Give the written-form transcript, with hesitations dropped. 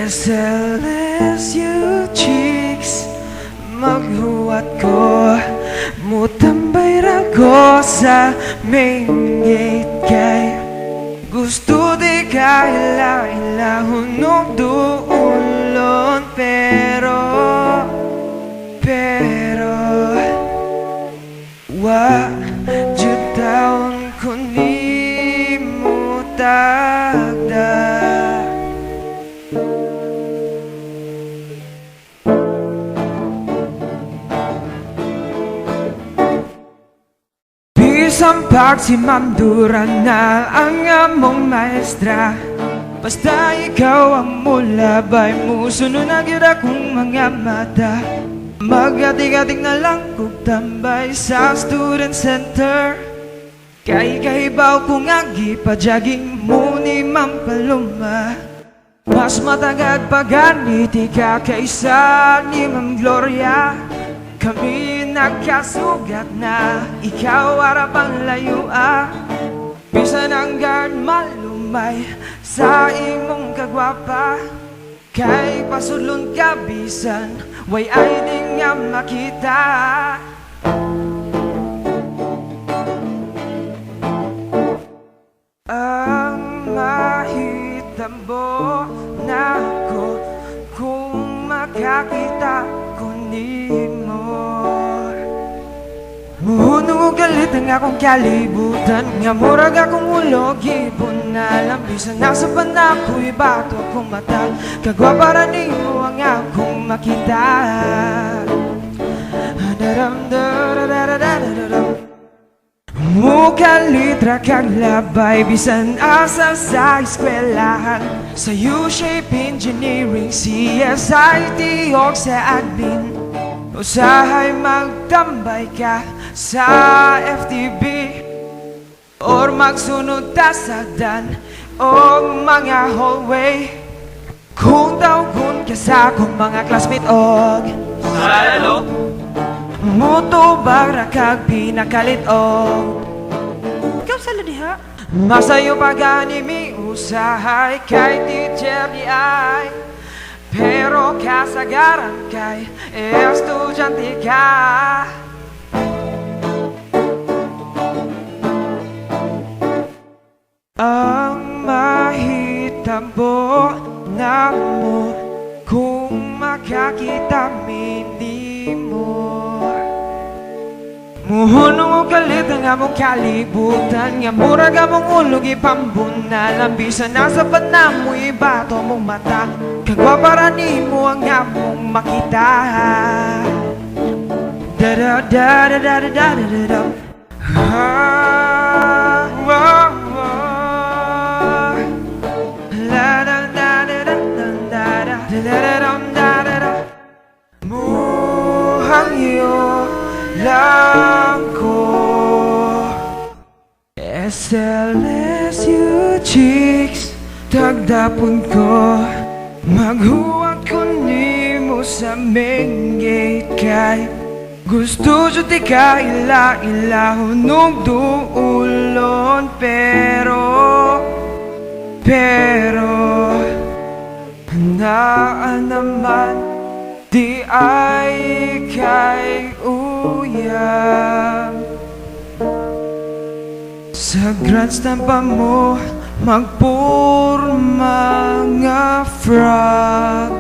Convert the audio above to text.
SLSU chicks maghuwat ko, mutambay ra ko sa main gate kay gusto di ka ila hunong duulon pero wa jud taon ko ni mo tagda. Bisang pagsimamduran na ang among maestra, basta ikaw ang mulabay mo, sunod na gyud akong mga mata. Magating-ating na lang kung tambay sa student center, kay kahibaw kung ang gipadyaging mo ni Ma'am Paloma. Mas matagad pa ganiti ka kaysa ni Ma'am Gloria. Kami nagkasugat na, ikaw arapang layua. Bisan ang guard malumay sa imong kagwapa, kay pasudlon ka bisan way ay di nga makita. Ang mahitabo na ko kung makakita ko nimo. Muhunong galit ang akong kalibutan, nga murag akong ulo gibon na lambisan. Nasa panako'y bato akong mata, kagwa para nimo ang akong makita. Mukalitra kag labay, bisan asa sa eskwelahan, sa U-shape engineering, CSIT o sa admin. Usahay magtambay ka sa FTB or magsunod ta sa dan o mga hallway. Kung tawgon ka sa akong mga classmate og salalo, mutubag ra kag pinakalit og ikaw salo diha. Masayo pa gani mi usahay kay teacher di ay, pero kasagaran kay estudyante ka. Ang mahitabo na mo kung makakita mindi mo. Muhunong galit ang among kalibutan, nga murag among ulog ipambuna. Lambisan nasa panamo ibato mong mata, kagwa para nimo ang among makita. Da-da-da-da-da-da-da-da-da. Muhangyo lang ko, SLSU chicks tagdapon ko, maghuwag ko nimo sa main gate kay gusto jud di ka ila hunong duulon pero handaan naman di ay kay uyab. Sa grandstand pa mo magpurma nga frog.